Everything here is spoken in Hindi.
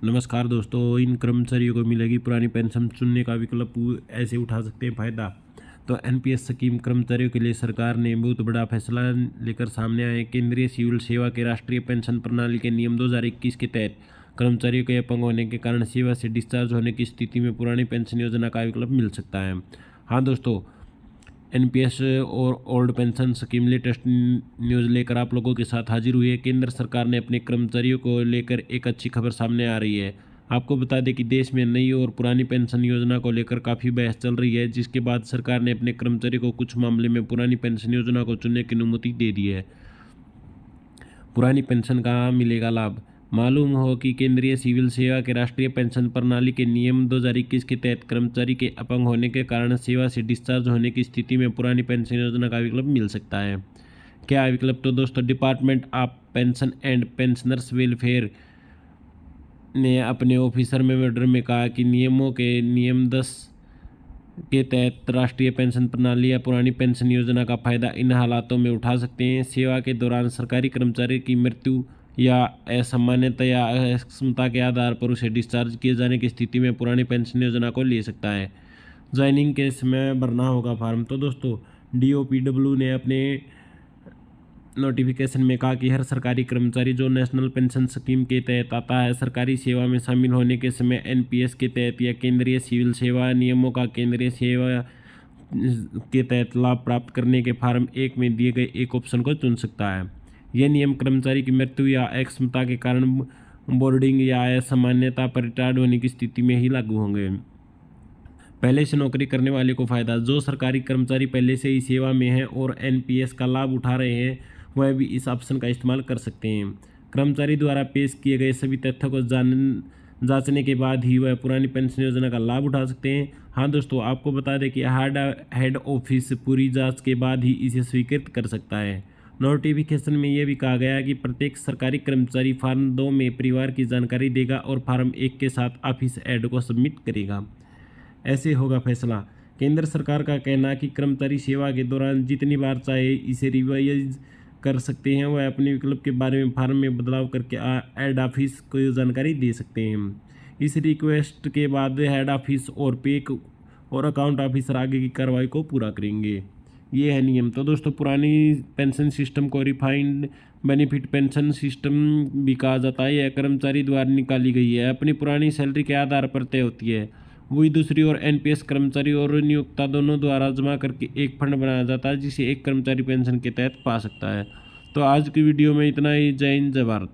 नमस्कार दोस्तों, इन कर्मचारियों को मिलेगी पुरानी पेंशन चुनने का विकल्प, ऐसे उठा सकते हैं फ़ायदा। तो एनपीएस स्कीम कर्मचारियों के लिए सरकार ने बहुत बड़ा फैसला लेकर सामने आए। केंद्रीय सिविल सेवा के राष्ट्रीय पेंशन प्रणाली के नियम 2021 के तहत कर्मचारियों के अपंग होने के कारण सेवा से डिस्चार्ज होने की स्थिति में पुरानी पेंशन योजना का विकल्प मिल सकता है। हाँ दोस्तों, एनपीएस और old pension scheme latest news लेकर आप लोगों के साथ हाजिर हुई है। केंद्र सरकार ने अपने कर्मचारियों को लेकर एक अच्छी खबर सामने आ रही है। आपको बता दें कि देश में नई और पुरानी पेंशन योजना को लेकर काफ़ी बहस चल रही है, जिसके बाद सरकार ने अपने कर्मचारियों को कुछ मामले में पुरानी पेंशन योजना को चुनने की अनुमति दे दी है। पुरानी पेंशन का मिलेगा लाभ। मालूम हो कि केंद्रीय सिविल सेवा के राष्ट्रीय पेंशन प्रणाली के नियम 2021 के तहत कर्मचारी के अपंग होने के कारण सेवा से डिस्चार्ज होने की स्थिति में पुरानी पेंशन योजना का विकल्प मिल सकता है। क्या विकल्प? तो दोस्तों, department of pension and pensioners welfare ने अपने ऑफिसर मेमोरेंडम में कहा कि नियमों के नियम 10 के तहत राष्ट्रीय पेंशन प्रणाली या पुरानी पेंशन योजना का फायदा इन हालातों में उठा सकते हैं। सेवा के दौरान सरकारी कर्मचारी की मृत्यु या असामान्यता या अक्षमता के आधार पर उसे डिस्चार्ज किए जाने की स्थिति में पुरानी पेंशन योजना को ले सकता है। ज्वाइनिंग के समय भरना होगा फॉर्म। तो दोस्तों, डीओपीडब्ल्यू ने अपने नोटिफिकेशन में कहा कि हर सरकारी कर्मचारी जो नेशनल पेंशन स्कीम के तहत आता है, सरकारी सेवा में शामिल होने के समय एनपीएस के तहत या केंद्रीय सिविल सेवा नियमों का केंद्रीय सेवा के तहत लाभ प्राप्त करने के फॉर्म 1 में दिए गए एक ऑप्शन को चुन सकता है। यह नियम कर्मचारी की मृत्यु या अक्षमता के कारण बोर्डिंग या असामान्यता पर रिटायर्ड होने की स्थिति में ही लागू होंगे। पहले से नौकरी करने वाले को फायदा। जो सरकारी कर्मचारी पहले से ही सेवा में हैं और एनपीएस का लाभ उठा रहे हैं, वह भी इस ऑप्शन का इस्तेमाल कर सकते हैं। कर्मचारी द्वारा पेश किए गए सभी तथ्यों को जांचने के बाद ही वह पुरानी पेंशन योजना का लाभ उठा सकते हैं। हाँ दोस्तों, आपको बता दें कि हेड ऑफिस पूरी जांच के बाद ही इसे स्वीकृत कर सकता है। नोटिफिकेशन में यह भी कहा गया है कि प्रत्येक सरकारी कर्मचारी फॉर्म 2 में परिवार की जानकारी देगा और फॉर्म 1 के साथ ऑफिस एड को सबमिट करेगा। ऐसे होगा फैसला। केंद्र सरकार का कहना है कि कर्मचारी सेवा के दौरान जितनी बार चाहे इसे रिवाइज कर सकते हैं। वह अपने विकल्प के बारे में फॉर्म में बदलाव करके हेड ऑफिस को जानकारी दे सकते हैं। इस रिक्वेस्ट के बाद हेड ऑफिस और पे और अकाउंट ऑफिसर आगे की कार्रवाई को पूरा करेंगे। ये है नियम। तो दोस्तों, पुरानी पेंशन सिस्टम को रिफाइंड बेनिफिट पेंशन सिस्टम भी कहा जाता है। यह कर्मचारी द्वारा निकाली गई है, अपनी पुरानी सैलरी के आधार पर तय होती है। वही दूसरी ओर एनपीएस कर्मचारी और नियोक्ता दोनों द्वारा जमा करके एक फंड बनाया जाता है, जिसे एक कर्मचारी पेंशन के तहत पा सकता है। तो आज की वीडियो में इतना ही। जय हिंद, जय भारत।